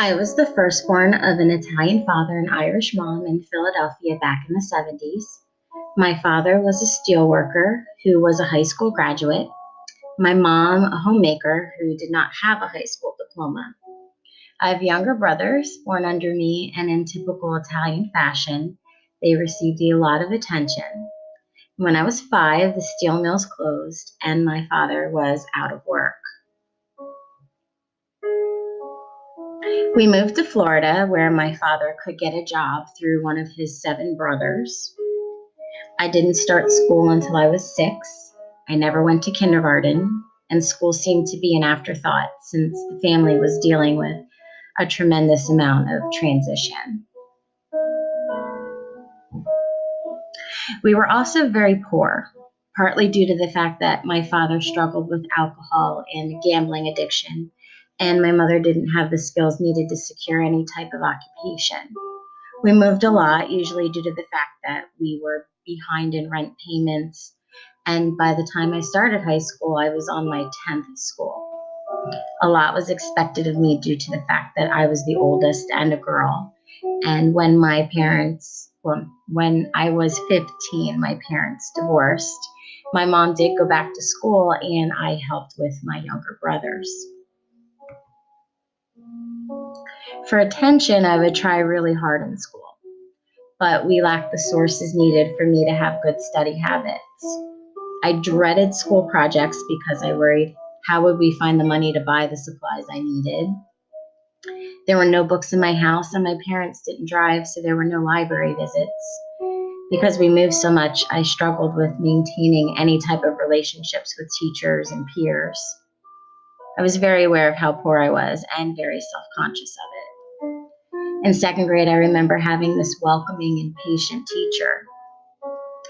I was the firstborn of an Italian father and Irish mom in Philadelphia back in the 70s. My father was a steel worker who was a high school graduate. My mom, a homemaker who did not have a high school diploma. I have younger brothers born under me, and in typical Italian fashion, they received a lot of attention. When I was 5, the steel mills closed, and my father was out of work. We moved to Florida, where my father could get a job through one of his 7 brothers. I didn't start school until I was 6. I never went to kindergarten, and school seemed to be an afterthought since the family was dealing with a tremendous amount of transition. We were also very poor, partly due to the fact that my father struggled with alcohol and gambling addiction, and my mother didn't have the skills needed to secure any type of occupation. We moved a lot, usually due to the fact that we were behind in rent payments, and by the time I started high school, I was on my 10th school. A lot was expected of me due to the fact that I was the oldest and a girl. And when I was 15, my parents divorced. My mom did go back to school, and I helped with my younger brothers. For attention, I would try really hard in school, but we lacked the sources needed for me to have good study habits. I dreaded school projects because I worried, how would we find the money to buy the supplies I needed? There were no books in my house, and my parents didn't drive, so there were no library visits. Because we moved so much, I struggled with maintaining any type of relationships with teachers and peers. I was very aware of how poor I was and very self-conscious of it. In 2nd grade, I remember having this welcoming and patient teacher.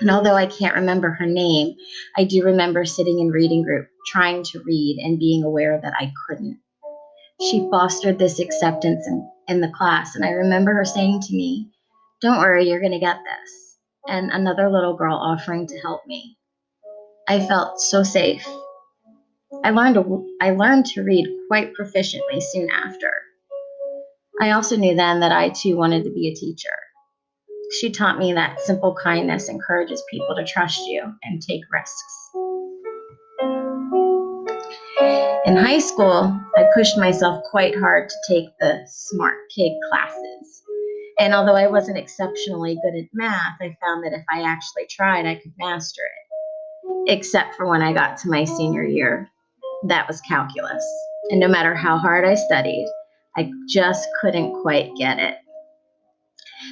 And although I can't remember her name, I do remember sitting in reading group, trying to read and being aware that I couldn't. She fostered this acceptance in the class, and I remember her saying to me, "Don't worry, you're going to get this," and another little girl offering to help me. I felt so safe. I learned to read quite proficiently soon after. I also knew then that I too wanted to be a teacher. She taught me that simple kindness encourages people to trust you and take risks. In high school, I pushed myself quite hard to take the smart kid classes. And although I wasn't exceptionally good at math, I found that if I actually tried, I could master it. Except for when I got to my senior year. That was calculus. And no matter how hard I studied, I just couldn't quite get it.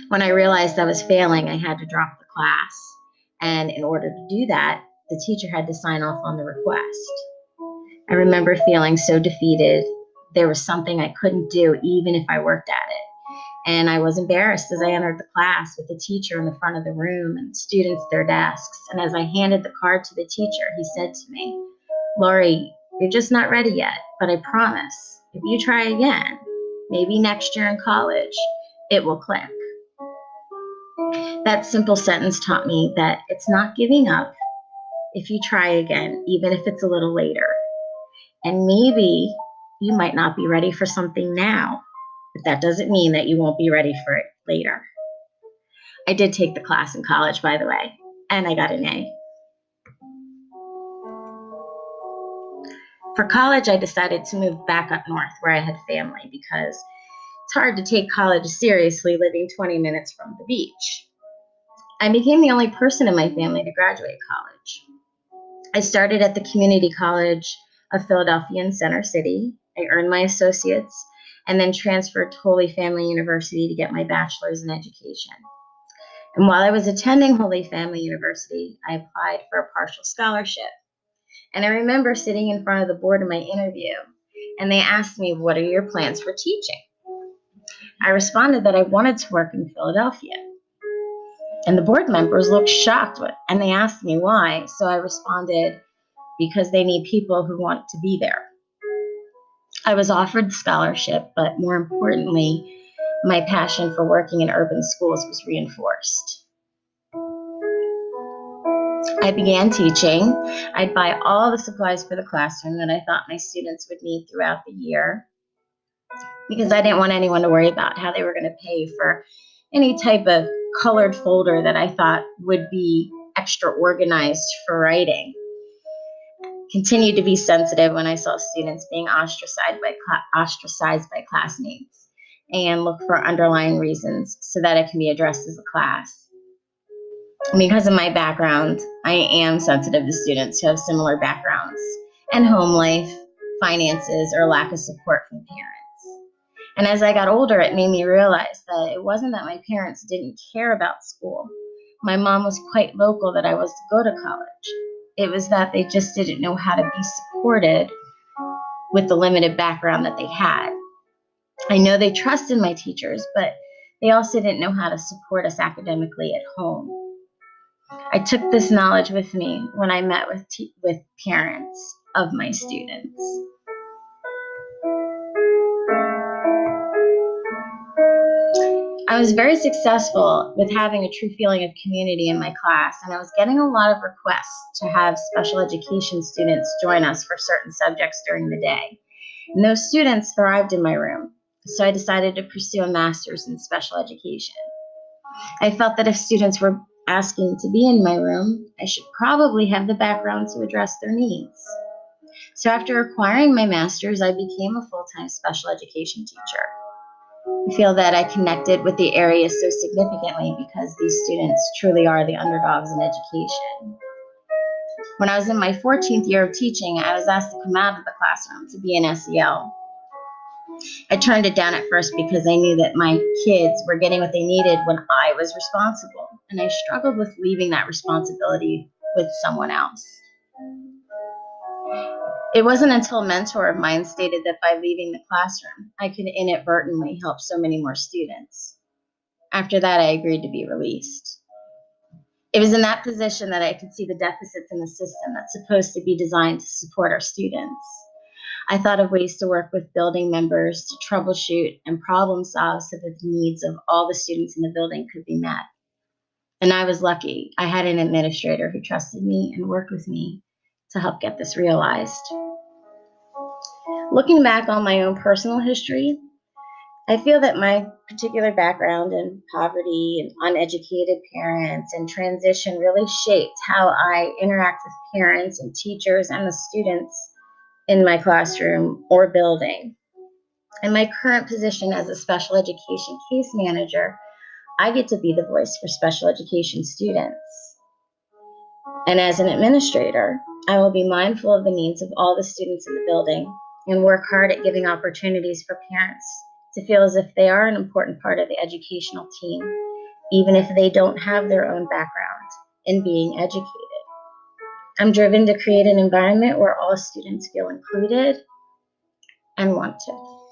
When I realized I was failing, I had to drop the class. And in order to do that, the teacher had to sign off on the request. I remember feeling so defeated. There was something I couldn't do even if I worked at it. And I was embarrassed as I entered the class with the teacher in the front of the room and students at their desks. And as I handed the card to the teacher, he said to me, "Lori, you're just not ready yet, but I promise, if you try again, maybe next year in college, it will click." That simple sentence taught me that it's not giving up if you try again, even if it's a little later. And maybe you might not be ready for something now, but that doesn't mean that you won't be ready for it later. I did take the class in college, by the way, and I got an A. For college, I decided to move back up north where I had family because it's hard to take college seriously living 20 minutes from the beach. I became the only person in my family to graduate college. I started at the Community College of Philadelphia in Center City. I earned my associates and then transferred to Holy Family University to get my bachelor's in education. And while I was attending Holy Family University, I applied for a partial scholarship. And I remember sitting in front of the board in my interview, and they asked me, "What are your plans for teaching?" I responded that I wanted to work in Philadelphia. And the board members looked shocked, and they asked me why. So I responded, because they need people who want to be there. I was offered the scholarship, but more importantly, my passion for working in urban schools was reinforced. I began teaching. I'd buy all the supplies for the classroom that I thought my students would need throughout the year. because I didn't want anyone to worry about how they were going to pay for any type of colored folder that I thought would be extra organized for writing. Continued to be sensitive when I saw students being ostracized by classmates, and look for underlying reasons so that it can be addressed as a class. Because of my background, I am sensitive to students who have similar backgrounds and home life, finances, or lack of support from parents. And as I got older, it made me realize that it wasn't that my parents didn't care about school. My mom was quite vocal that I was to go to college. It was that they just didn't know how to be supported with the limited background that they had. I know they trusted my teachers, but they also didn't know how to support us academically at home. I took this knowledge with me when I met with parents of my students. I was very successful with having a true feeling of community in my class, and I was getting a lot of requests to have special education students join us for certain subjects during the day. And those students thrived in my room, so I decided to pursue a master's in special education. I felt that if students were asking to be in my room, I should probably have the background to address their needs. So after acquiring my master's, I became a full-time special education teacher. I feel that I connected with the area so significantly because these students truly are the underdogs in education. When I was in my 14th year of teaching, I was asked to come out of the classroom to be an SEL. I turned it down at first because I knew that my kids were getting what they needed when I was responsible, and I struggled with leaving that responsibility with someone else. It wasn't until a mentor of mine stated that by leaving the classroom, I could inadvertently help so many more students. After that, I agreed to be released. It was in that position that I could see the deficits in the system that's supposed to be designed to support our students. I thought of ways to work with building members to troubleshoot and problem solve so that the needs of all the students in the building could be met. And I was lucky. I had an administrator who trusted me and worked with me to help get this realized. Looking back on my own personal history, I feel that my particular background in poverty and uneducated parents and transition really shaped how I interact with parents and teachers and the students in my classroom or building. In my current position as a special education case manager, I get to be the voice for special education students. And as an administrator, I will be mindful of the needs of all the students in the building and work hard at giving opportunities for parents to feel as if they are an important part of the educational team, even if they don't have their own background in being educated. I'm driven to create an environment where all students feel included and wanted.